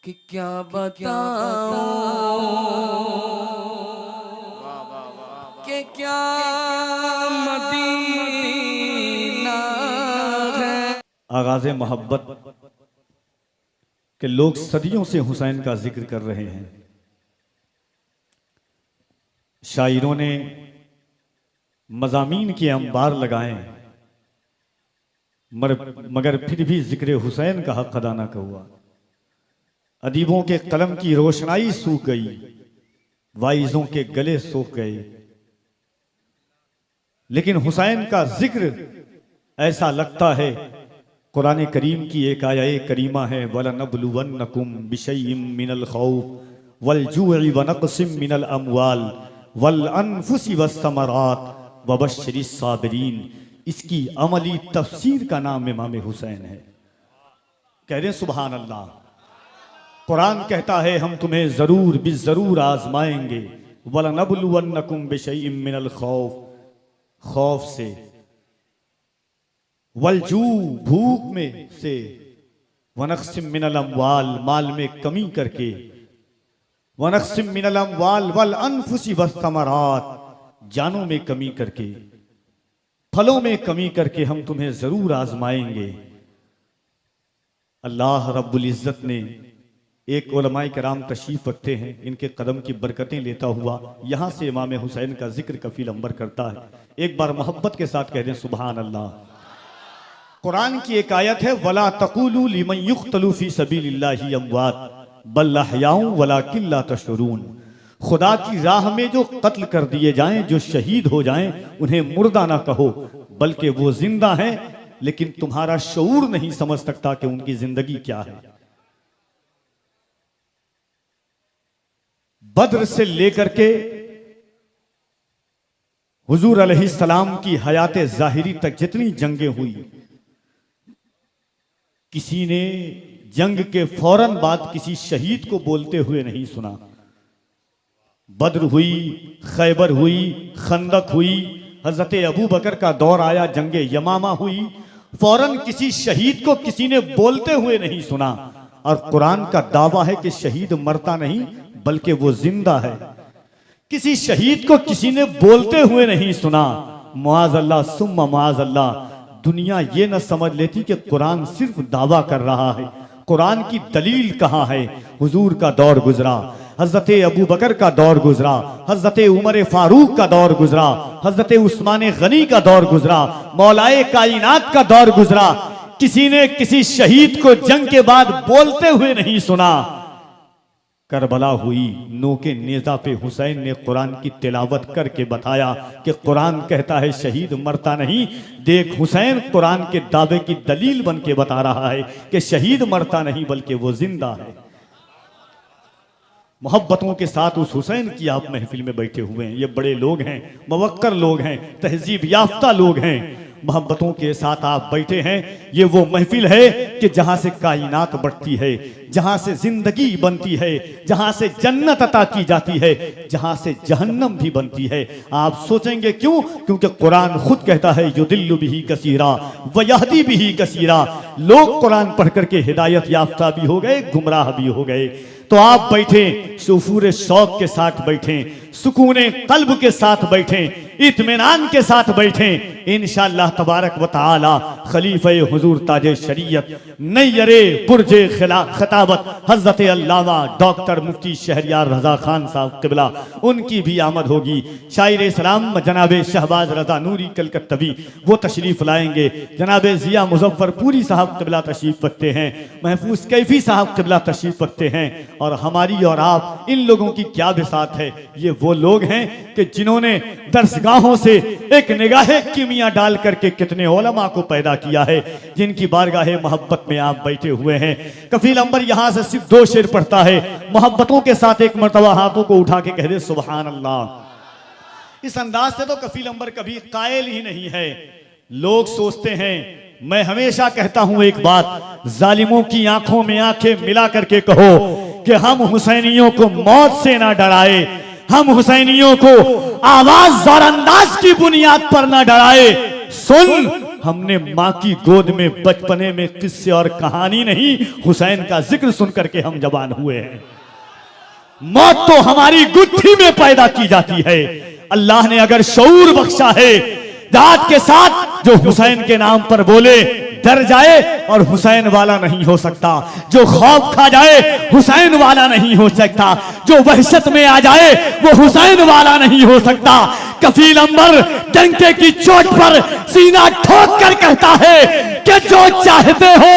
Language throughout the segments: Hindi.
कि क्या बताऊं कि क्या मदीना है। आगाज़ मोहब्बत के लोग सदियों से हुसैन का जिक्र कर रहे हैं। शायरों ने मज़ामीन के अंबार लगाए मगर फिर भी जिक्र हुसैन का हक अदा न हुआ। अदीबों के कलम की रोशनाई सूख गई, वाइजों के गले सूख गए। लेकिन हुसैन का जिक्र ऐसा लगता है कुरान करीम की एक आया करीमा है, वलनब्लुवन्नकुम बिशैइम मिनल खौफ वल जूइ व नक़सिम मिनल अमवाल वल अनफुसि वस्समरात वबश्शिरिस साबिरीन। इसकी अमली तफसीर का नाम इमाम हुसैन है। कह रहे सुभान अल्लाह। कुरान कहता है हम तुम्हें जरूर बिजरूर आजमाएंगे। वलनब्लुवन्नकुम बिशैइम मिनल खौफ, खौफ से, वलजू भूख में से, वनक़सिम मिनल अमवाल माल में कमी करके, वनक़सिम मिनल अमवाल वल अनफुसि वस्समरात जानों में कमी करके, फलों में कमी करके हम तुम्हें जरूर आजमाएंगे। अल्लाह रब्बुल इज्जत ने एक उलमाए किराम तशरीफ रखते हैं, इनके कदम की बरकतें लेता हुआ यहां से इमाम हुसैन का जिक्र कफील अंबर करता है। एक बार मोहब्बत के साथ कह दें सुभान अल्लाह। कुरान की एक आयत है, वला तक़ूलू लिमन युक़्तलू फ़ी सबीलिल्लाहि अमवात बल अहयाउ वलाकिन ला तशऊरून। खुदा की राह में जो कत्ल कर दिए जाएं, जो शहीद हो जाएं, उन्हें मुर्दा ना कहो बल्कि वो जिंदा हैं, लेकिन तुम्हारा शऊर नहीं समझ सकता कि उनकी जिंदगी क्या है। बद्र से लेकर के हुजूर अलैहिस्सलाम की हयात जाहिरी तक जितनी जंगें हुई, किसी ने जंग के फौरन बाद किसी शहीद को बोलते हुए नहीं सुना। बद्र हुई, खैबर हुई, खंदक हुई, हजरत अबू बकर का दौर आया, जंगे यमामा हुई, फौरन किसी शहीद को किसी ने बोलते हुए नहीं सुना। और कुरान का दावा है कि शहीद मरता नहीं बल्कि वो जिंदा है। किसी शहीद को किसी ने बोलते हुए नहीं सुना। मुआज़ अल्लाह सुम्मा मुआज़ अल्लाह, दुनिया ये न समझ लेती कि कुरान सिर्फ दावा कर रहा है। कुरान की दलील कहाँ है? हुजूर का दौर गुजरा, हजरत अबू बकर का दौर गुजरा, हजरत उमर फारूक का दौर गुजरा, हजरत उस्मान गनी का दौर गुजरा, मौलाए कायनात का दौर गुजरा। किसी ने किसी शहीद को जंग के बाद बोलते हुए नहीं सुना। करबला हुई, नोके नेज़ा पे हुसैन ने कुरान की तिलावत करके बताया कि कुरान कहता है शहीद मरता नहीं। देख हुसैन कुरान के दावे की दलील बन के बता रहा है कि शहीद मरता नहीं बल्कि वो जिंदा है। मोहब्बतों के साथ उस हुसैन की आप महफिल में बैठे हुए हैं। ये बड़े लोग हैं, मवक्कर लोग हैं, तहजीब याफ्ता लोग हैं। मोहब्बतों के साथ आप बैठे हैं। ये वो महफिल है कि जहां से कायनात बढ़ती है, जहां से जिंदगी बनती है, जहां से जन्नत अता की जाती है, जहां से जहन्नम भी बनती है। आप सोचेंगे क्यों? क्योंकि कुरान खुद कहता है युदिल्लु बिही कसीरा व यहदी बिही कसीरा। लोग कुरान पढ़ करके हिदायत याफ्ता भी हो गए, गुमराह भी हो गए। तो आप बैठे शुफूर शौक के साथ बैठें, सुकूने कल्ब के साथ बैठें, इत्मीनान के साथ बैठें। इंशाअल्लाह तबारक व तआला खलीफे हुजूर ताजे शरीयत नैयरे पुरजे खिताबत हजरत अल्लामा डॉक्टर मुफ्ती शहरियार रजा खान साहब किबला, उनकी भी आमद होगी। शायर इस्लाम जनाबे शहबाज रजा नूरी कलकत्तवी वो तशरीफ लाएंगे। जनाबे जिया मुजफ्फरपुरी साहब किबला तशरीफ रखते हैं। महफूज कैफी साहब किबला तशरीफ रखते हैं। और हमारी और आप इन लोगों की क्या बिसात है? ये वो लोग हैं कि जिन्होंने दरसगाहों से एक निगाहे कीमिया डाल करके कितने उलमा को पैदा किया है, जिनकी बारगाहे मोहब्बत में आप बैठे हुए हैं। कफील अंबर यहां से सिर्फ 2 शेर पढ़ता है, मोहब्बतों के साथ एक मर्तबा हाथों को उठा के कह दे सुभान अल्लाह। इस अंदाज से तो कफील अंबर कभी कायल ही नहीं है। लोग सोचते हैं, मैं हमेशा कहता हूं एक बात, जालिमों की आंखों में आंखें मिला करके कहो कि हम हुसैनियों को मौत से ना डराए, हम हुसैनियों को आवाज और अंदाज की बुनियाद पर ना डराए। सुन हमने माँ की गोद में बचपने में किस्से और कहानी नहीं, हुसैन का जिक्र सुन करके हम जवान हुए हैं। मौत तो हमारी गुत्थी में पैदा की जाती है। अल्लाह ने अगर शऊर बख्शा है, दाद के साथ जो हुसैन के नाम पर बोले डर जाए और हुसैन वाला नहीं हो सकता, जो खौफ खा जाए हुसैन वाला नहीं हो सकता, जो वहशत में आ जाए वो हुसैन वाला नहीं हो सकता। कफील अंबर डंके की चोट पर सीना ठोक कर कहता है कि जो चाहते हो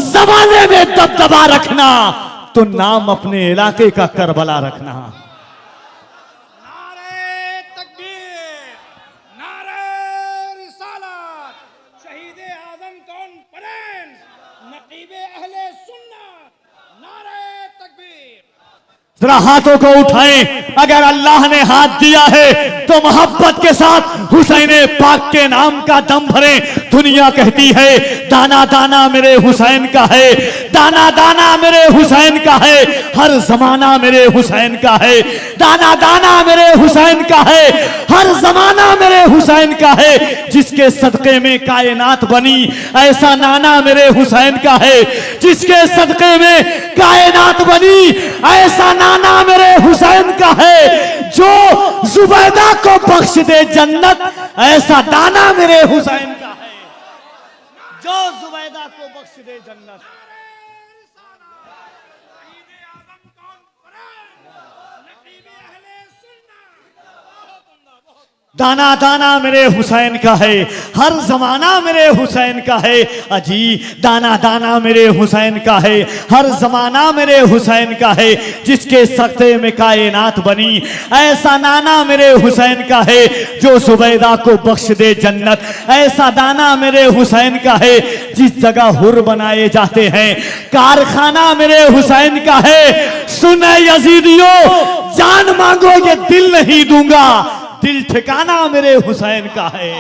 जमाने में दबदबा रखना तो नाम अपने इलाके का करबला रखना। जरा हाथों को उठाएं, अगर अल्लाह ने हाथ दिया है तो मोहब्बत के साथ हुसैन पाक के नाम का दम भरें। दुनिया कहती है दाना दाना मेरे हुसैन का है, दाना दाना मेरे हुसैन का है, हर जमाना मेरे हुसैन का है, दाना दाना मेरे हुसैन का है, हर जमाना मेरे हुसैन का है। जिसके सदके में कायनात बनी ऐसा नाना मेरे हुसैन का है, जिसके सदके में कायनात बनी ऐसा नाना मेरे हुसैन का है। जो जुबैदा को बख्श दे जन्नत ऐसा दाना मेरे हुसैन का है, जो जुबैदा को बख्श दे जन्नत। दाना दाना मेरे हुसैन का है, हर जमाना मेरे हुसैन का है। अजी दाना दाना मेरे हुसैन का है, हर जमाना मेरे हुसैन का है। जिसके सख्ते में कायनात बनी ऐसा नाना मेरे हुसैन का है। जो जुबैदा को बख्श दे जन्नत ऐसा दाना मेरे हुसैन का है। जिस जगह हुर बनाए जाते हैं कारखाना मेरे हुसैन का है। सुने यजीदियों जान मांगोगे दिल नहीं दूंगा, दिल ठिकाना मेरे हुसैन का है।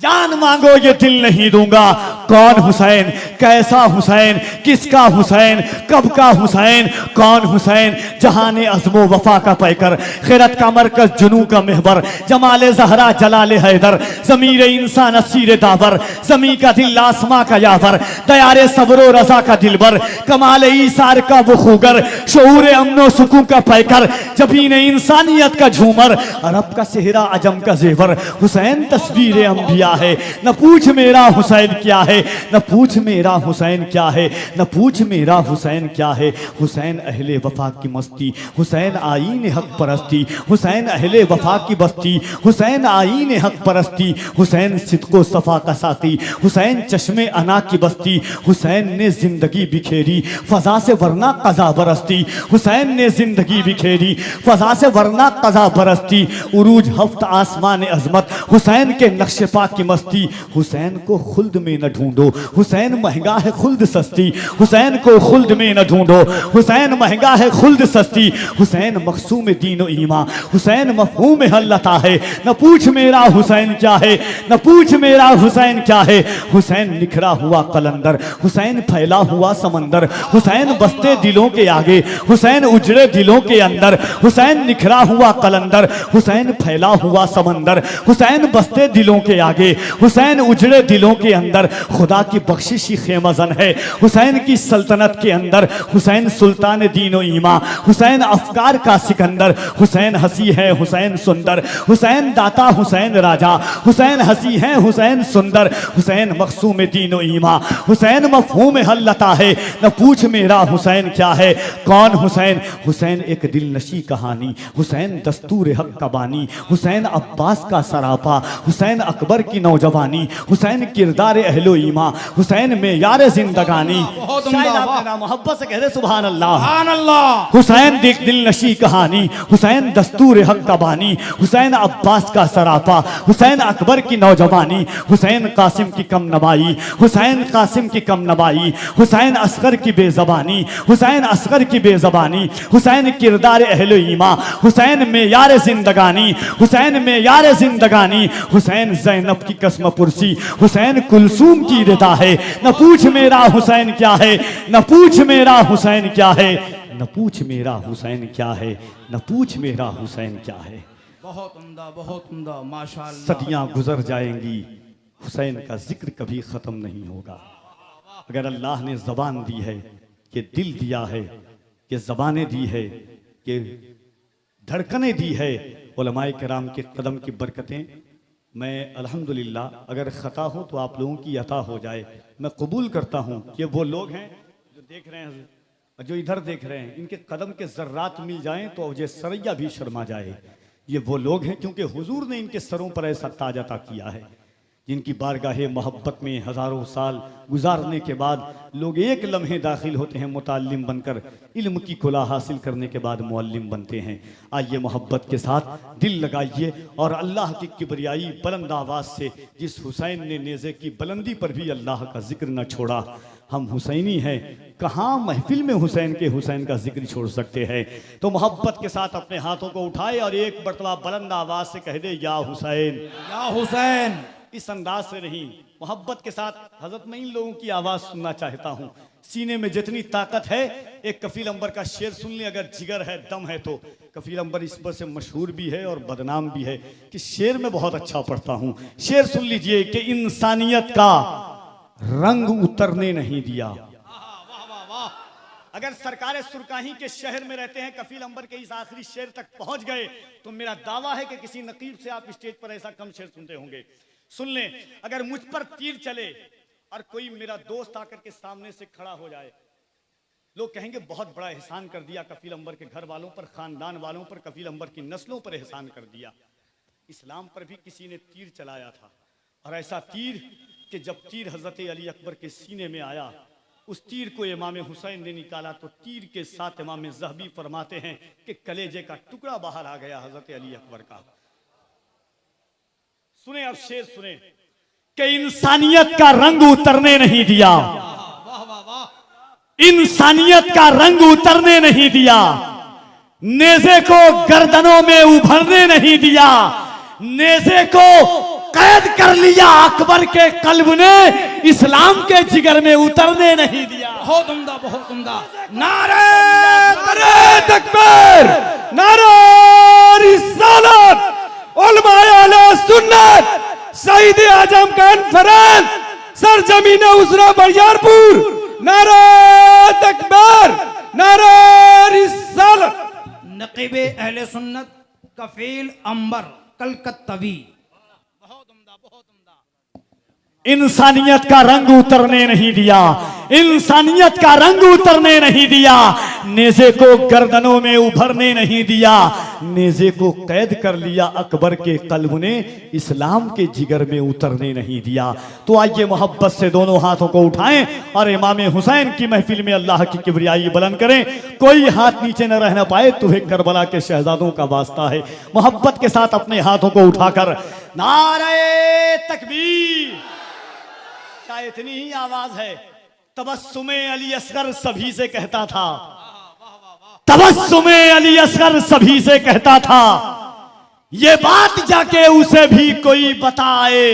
जान मांगोगे दिल नहीं दूंगा। कौन हुसैन, कैसा हुसैन, किसका हुसैन, कब का हुसैन, कौन हुसैन। जहाने अज़्मो वफा का पैकर, खिरत का मरकज, जुनू का महबर, जमाले जहरा जलाले हैदर, ज़मीर इंसान असीर दावर, ज़मी का दिल आसमां का यावर, दयारे सब्रो रजा का दिलबर, कमाल ईसार का वो खूगर, शऊर अमनो सुकून का पैकर, जबीन इंसानियत का झूमर, अरब का सेहरा अजम का जेवर। हुसैन तस्वीर अंबिया है। न पूछ मेरा हुसैन क्या है, न पूछ मेरा हुसैन क्या है, न पूछ मेरा हुसैन क्या है। हुसैन अहले वफा की मस्ती, हुसैन आईन हक परस्ती, हुसैन अहले वफा की बस्ती, हुसैन आईन हक परस्ती, हुसैन सिद्को सफा का साथी, हुसैन चश्मे अना की बस्ती। हुसैन ने जिंदगी बिखेरी फजा से वरना कज़ा बरसती, हुसैन ने जिंदगी बिखेरी फजा से वरना कज़ा बरसती। उरूज हफ्त आसमान अजमत, हुसैन के नक्शे पाक की मस्ती। हुसैन को खुल्द में न ढूंढो, हुसैन महंगा है खुल्द सस्ती, हुसैन को खुल्द में न ढूंढो, हुसैन महंगा है खुल्द सस्ती। हुसैन मखसूम दीन ईमा, हुसैन मफहूम हल्लता है। न पूछ मेरा हुसैन क्या है, न पूछ मेरा हुसैन क्या है। हुसैन निखरा हुआ कलंदर, हुसैन फैला हुआ समंदर, हुसैन बसते दिलों के आगे, हुसैन उजड़े दिलों के अंदर। हुसैन निखरा हुआ कलंदर, हुसैन फैला हुआ समंदर, हुसैन बसते दिलों के आगे, हुसैन उजड़े दिलों के अंदर। खुदा की बख्शिशी खेमजन है हुसैन की सल्तनत के अंदर। हुसैन सुल्तान दीनो ईमा, हुसैन अफकार का सिकंदर। हुसैन हंसी है हुसैन सुंदर, हुसैन दाता हुसैन राजा। हुसैन हंसी है हुसैन सुंदर, हुसैन मखसूम दीनो ईमा, हुसैन मफहूम हल्लता है। न पूछ मेरा हुसैन क्या है। कौन हुसैन, हुसैन एक दिल नशी कहानी, हुसैन दस्तूर हक का बानी, हुसैन अब्बास का सरापा, हुसैन अकबर की नौजवानी, हुसैन किरदार अहलो ईमा, हुसैन में यार जिंदगानी। मोहब्बत से कह रहे सुभान अल्लाह। हुसैन देख दिल नशी कहानी, हुसैन दस्तूर हक का बानी, हुसैन अब्बास का सरापा, हुसैन अकबर की नौजवानी, हुसैन कासिम की कम नवाई, हुसैन कासिम की कम नवाई, हुसैन असगर की बेजबानी, हुसैन असगर की बेजबानी, हुसैन किरदार अहलो ईमा, हुसैन में यार जिंदगानी, हुसैन में यार जिंदगानी। हुसैन ज़ैनब की कसम पुरसी, हुसैन कुलसूम की रिदा है। न पूछ मेरा हुसैन क्या है, न पूछ मेरा हुसैन क्या है, न पूछ मेरा हुसैन क्या है, न पूछ मेरा हुसैन क्या है। बहुत उम्दा, बहुत उम्दा, माशाअल्लाह। सदियां गुजर जाएंगी, हुसैन का जिक्र कभी ख़त्म नहीं होगा। अगर अल्लाह ने ज़बान दी है, कि दिल दिया है, कि ज़बानें दी है, कि धड़कनें दी है, उलमाए किराम के कदम की बरकतें, मैं अल्हम्दुलिल्लाह अगर ख़ता हो तो आप लोगों की अता हो जाए। मैं कबूल करता हूँ कि वो लोग हैं जो देख रहे हैं, जो इधर देख रहे हैं, इनके कदम के ज़र्रात मिल जाएं तो अवजे सरैया भी शर्मा जाए। ये वो लोग हैं क्योंकि हुजूर ने इनके सरों पर ऐसा ताज अता किया है, जिनकी बारगाहे मोहब्बत में हज़ारों साल गुजारने के बाद लोग एक लम्हे दाखिल होते हैं मुताल्लिम बनकर, इल्म की कुला हासिल करने के बाद मुअल्लिम बनते हैं। आइए मोहब्बत के साथ दिल लगाइए और अल्लाह की किबरियाई बुलंद आवाज़ से, जिस हुसैन ने नेज़े की बुलंदी पर भी अल्लाह का जिक्र न छोड़ा, हम हुसैनी हैं, कहाँ महफिल में हुसैन का जिक्र छोड़ सकते हैं। तो मोहब्बत के साथ अपने हाथों को उठाए और एक मरतबा बुलंद आवाज़ से कह दे, या हुसैन, या हुसैन। इस अंदाज से नहीं, मोहब्बत के साथ। हजरत मैं इन लोगों की आवाज़ सुनना चाहता हूँ, सीने में जितनी ताकत है। एक कफील अंबर का शेर सुन ले, अगर जिगर है, दम है तो। कफील अंबर इस पर से मशहूर भी है और बदनाम भी है कि शेर में बहुत अच्छा पढ़ता हूँ। शेर सुन लीजिए कि इंसानियत का रंग उतरने नहीं दिया। अगर सरकार सुरकाही के शहर में रहते हैं, कफील अंबर के इस आखिरी शेर तक पहुंच गए, तो मेरा दावा है कि किसी नकीब से आप स्टेज पर ऐसा कम शेर सुनते होंगे। सुन लें, अगर मुझ पर तीर चले और कोई मेरा दोस्त आकर के सामने से खड़ा हो जाए, लोग कहेंगे बहुत बड़ा एहसान कर दिया कफील अंबर के घर वालों पर, खानदान वालों पर, कफील अंबर की नस्लों पर एहसान कर दिया। इस्लाम पर भी किसी ने तीर चलाया था, और ऐसा तीर कि जब तीर हजरत अली अकबर के सीने में आया, उस तीर को इमाम हुसैन ने निकाला तो तीर के साथ इमाम ज़हबी फरमाते हैं कि कलेजे का टुकड़ा बाहर आ गया हजरत अली अकबर का। सुने अब शेर सुने कि इंसानियत का रंग उतरने नहीं दिया, इंसानियत का रंग उतरने नहीं दिया, नेज़े को गर्दनों में उभरने नहीं दिया, नेज़े को कैद कर लिया अकबर के कल्ब ने, इस्लाम के जिगर में उतरने नहीं दिया। बहुत उम्दा, बहुत उम्दा। नारे तकबीर, नारे रिसालत, उलमाए अहले सुन्नत, शहीद आजम कॉन्फ्रेंस, सरजमीन उसरा बरियारपुर, नारे तकबीर, नारे रिसालत। नकीबे अहले सुन्नत कफील अंबर कलकत्तवी। इंसानियत का रंग उतरने नहीं दिया, इंसानियत का रंग उतरने नहीं दिया, नेज़े को गर्दनों में उभरने नहीं दिया, नेज़े को कैद कर लिया अकबर के कल्ब ने, इस्लाम के जिगर में उतरने नहीं दिया। तो आइए मोहब्बत से दोनों हाथों को उठाएं और इमाम हुसैन की महफिल में अल्लाह की किबरियाई बुलंद करें। कोई हाथ नीचे न रहना पाए, तुम्हें करबला के शहजादों का वास्ता है। मोहब्बत के साथ अपने हाथों को उठाकर नारे तकबीर। क्या इतनी ही आवाज है? तबस्सुमे अली असगर सभी से कहता था, तबस्सुमे अली असगर सभी से कहता था, ये बात जाके उसे भी कोई बताए,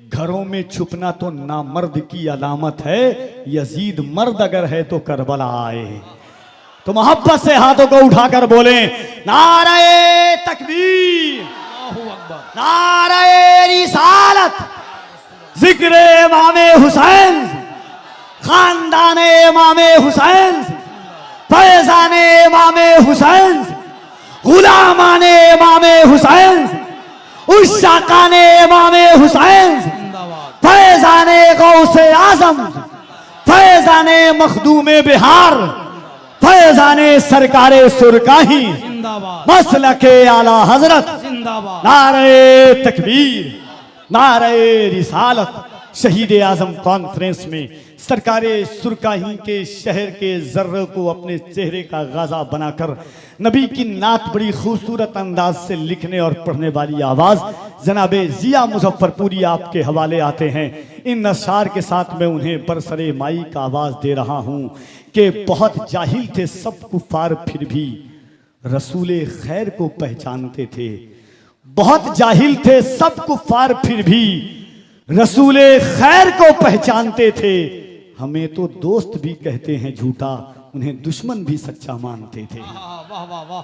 घरों में छुपना तो नामर्द की अलामत है, यजीद मर्द अगर है तो करबला आए। तो मोहब्बत से हाथों को उठाकर बोले नारे तकबीर, नारे रिसालत, जिक्र इमाम हुसैन, खानदान इमाम हुसैन, फैजान इमाम हुसैन, गुलामान इमाम हुसैन, उशाकान इमाम हुसैन, फैजान गौसे आजम, फैजान मखदूम बिहार, फैजान सरकारे सुरकाही, मसलके आला हजरत, नारे तकबीर, नारे रिसालत। शहीद आजम कॉन्फ्रेंस में सरकारे सुरकाही के शहर के जर्रे को अपने चेहरे का गाजा बनाकर नबी की नात बड़ी खूबसूरत अंदाज से लिखने और पढ़ने वाली आवाज जनाबे जिया मुजफ्फरपुरी आपके हवाले आते हैं। इन अशार के साथ मैं उन्हें बरसरे माई का आवाज दे रहा हूं कि बहुत जाहिल थे सब कुफार, फिर भी रसूले खैर को पहचानते थे। बहुत जाहिल थे सब कुफार, फिर भी रसूले खैर को पहचानते थे। हमें तो दोस्त भी कहते हैं झूठा, उन्हें दुश्मन भी सच्चा मानते थे। वाह वाह वाह।